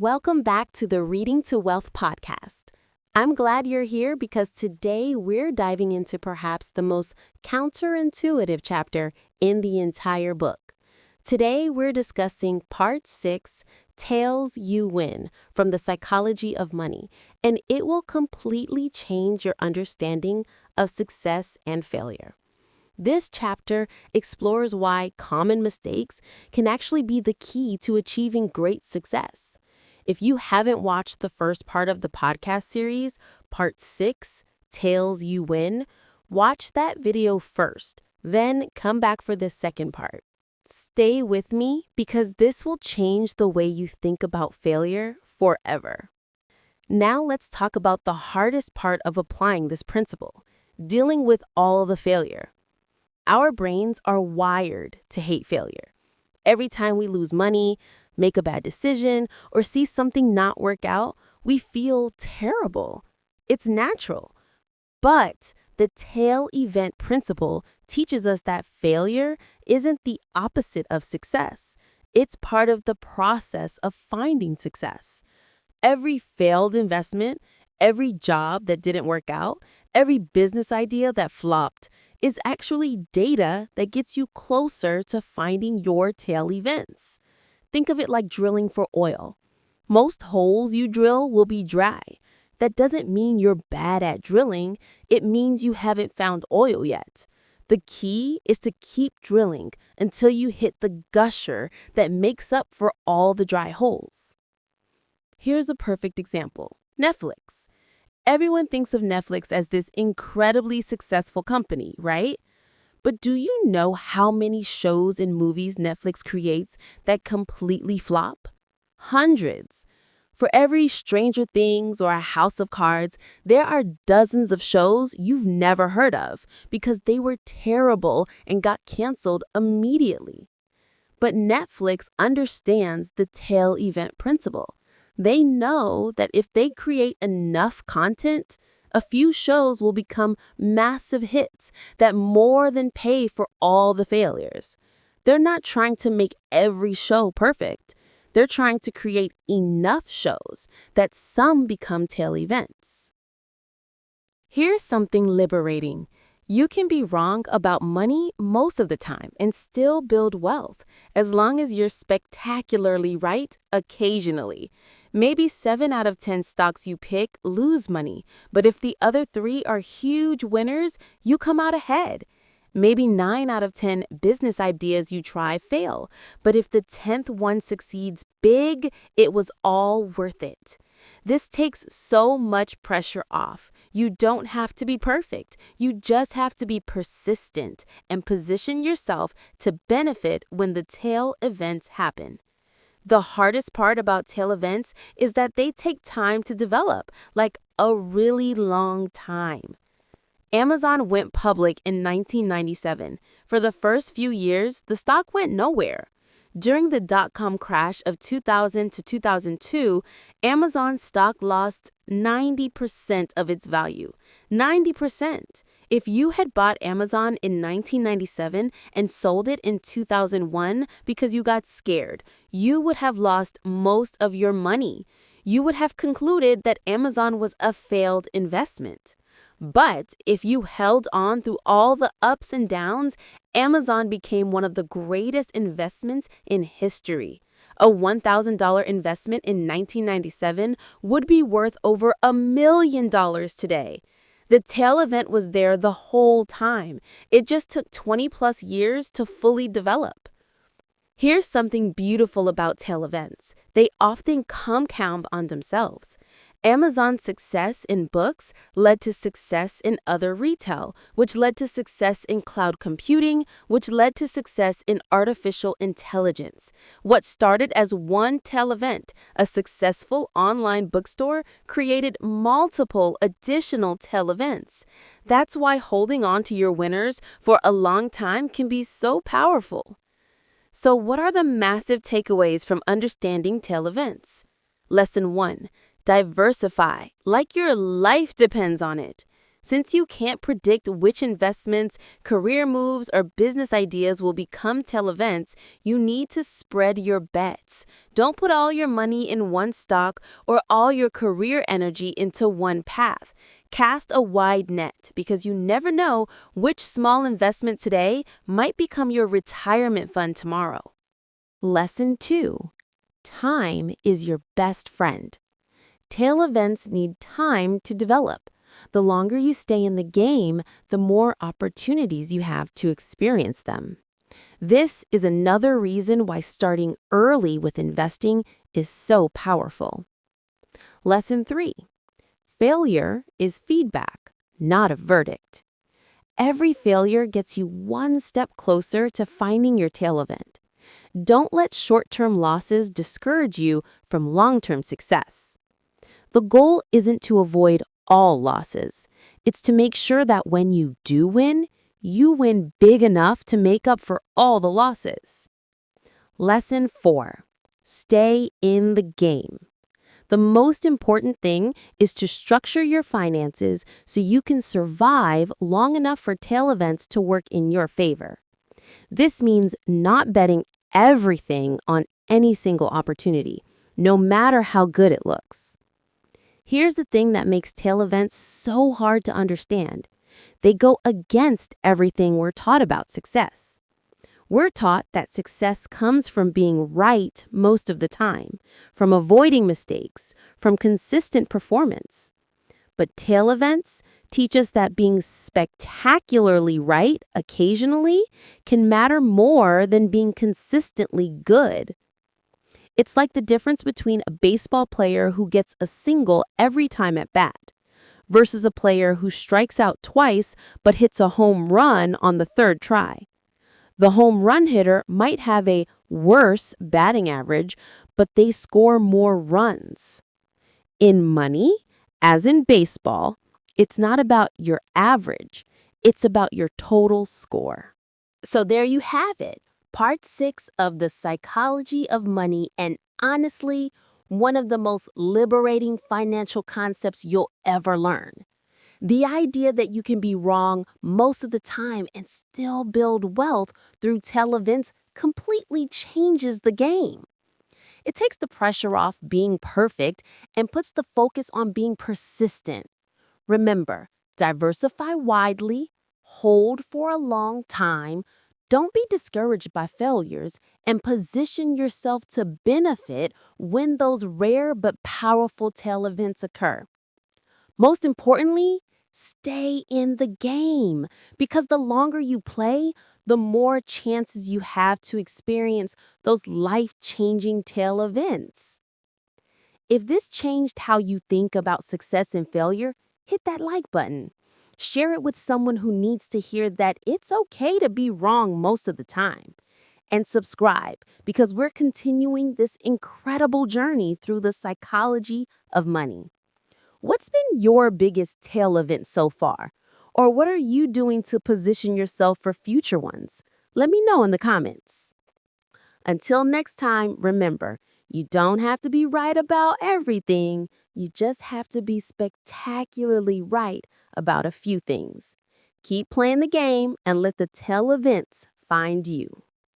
Welcome back to the Reading to Wealth podcast. I'm glad you're here because today we're diving into perhaps the most counterintuitive chapter in the entire book. Today we're discussing Part 6, Tails You Win, from the Psychology of Money, and it will completely change your understanding of success and failure. This chapter explores why common mistakes can actually be the key to achieving great success. If you haven't watched the first part of the podcast series, Part 6, Tails You Win, watch that video first, then come back for this second part. Stay with me because this will change the way you think about failure forever. Now let's talk about the hardest part of applying this principle, dealing with all the failure. Our brains are wired to hate failure. Every time we lose money, make a bad decision, or see something not work out, we feel terrible. It's natural. But the tail event principle teaches us that failure isn't the opposite of success. It's part of the process of finding success. Every failed investment, every job that didn't work out, every business idea that flopped is actually data that gets you closer to finding your tail events. Think of it like drilling for oil. Most holes you drill will be dry. That doesn't mean you're bad at drilling. It means you haven't found oil yet. The key is to keep drilling until you hit the gusher that makes up for all the dry holes. Here's a perfect example. Netflix. Everyone thinks of Netflix as this incredibly successful company, right? But do you know how many shows and movies Netflix creates that completely flop? Hundreds. For every Stranger Things or a House of Cards, there are dozens of shows you've never heard of because they were terrible and got canceled immediately. But Netflix understands the tail event principle. They know that if they create enough content, a few shows will become massive hits that more than pay for all the failures. They're not trying to make every show perfect. They're trying to create enough shows that some become tail events. Here's something liberating. You can be wrong about money most of the time and still build wealth, as long as you're spectacularly right occasionally. Maybe 7 out of 10 stocks you pick lose money, but if the other 3 are huge winners, you come out ahead. Maybe 9 out of 10 business ideas you try fail, but if the 10th one succeeds big, it was all worth it. This takes so much pressure off. You don't have to be perfect. You just have to be persistent and position yourself to benefit when the tail events happen. The hardest part about tail events is that they take time to develop, like a really long time. Amazon went public in 1997. For the first few years, the stock went nowhere. During the dot-com crash of 2000 to 2002, Amazon stock lost 90% of its value. 90%. If you had bought Amazon in 1997 and sold it in 2001 because you got scared, you would have lost most of your money. You would have concluded that Amazon was a failed investment. But if you held on through all the ups and downs, Amazon became one of the greatest investments in history. A $1,000 investment in 1997 would be worth over $1 million today. The tail event was there the whole time. It just took 20 plus years to fully develop. Here's something beautiful about tail events. They often compound on themselves. Amazon's success in books led to success in other retail, which led to success in cloud computing, which led to success in artificial intelligence. What started as one tail event, a successful online bookstore, created multiple additional tail events. That's why holding on to your winners for a long time can be so powerful. So what are the massive takeaways from understanding tail events? Lesson 1. Diversify, like your life depends on it. Since you can't predict which investments, career moves, or business ideas will become tail events, you need to spread your bets. Don't put all your money in one stock or all your career energy into one path. Cast a wide net because you never know which small investment today might become your retirement fund tomorrow. Lesson 2. Time is your best friend. Tail events need time to develop. The longer you stay in the game, the more opportunities you have to experience them. This is another reason why starting early with investing is so powerful. Lesson 3. Failure is feedback, not a verdict. Every failure gets you one step closer to finding your tail event. Don't let short-term losses discourage you from long-term success. The goal isn't to avoid all losses. It's to make sure that when you do win, you win big enough to make up for all the losses. Lesson 4. Stay in the game. The most important thing is to structure your finances so you can survive long enough for tail events to work in your favor. This means not betting everything on any single opportunity, no matter how good it looks. Here's the thing that makes tail events so hard to understand. They go against everything we're taught about success. We're taught that success comes from being right most of the time, from avoiding mistakes, from consistent performance. But tail events teach us that being spectacularly right occasionally can matter more than being consistently good. It's like the difference between a baseball player who gets a single every time at bat versus a player who strikes out twice but hits a home run on the third try. The home run hitter might have a worse batting average, but they score more runs. In money, as in baseball, it's not about your average, it's about your total score. So there you have it, part 6 of the psychology of money, and honestly, one of the most liberating financial concepts you'll ever learn. The idea that you can be wrong most of the time and still build wealth through tail events completely changes the game. It takes the pressure off being perfect and puts the focus on being persistent. Remember, diversify widely, hold for a long time, don't be discouraged by failures, and position yourself to benefit when those rare but powerful tail events occur. Most importantly, stay in the game because the longer you play, the more chances you have to experience those life-changing tail events. If this changed how you think about success and failure, hit that like button. Share it with someone who needs to hear that it's okay to be wrong most of the time. And subscribe because we're continuing this incredible journey through the psychology of money. What's been your biggest tail event so far? Or what are you doing to position yourself for future ones? Let me know in the comments. Until next time, remember, you don't have to be right about everything. You just have to be spectacularly right about a few things. Keep playing the game and let the tail events find you.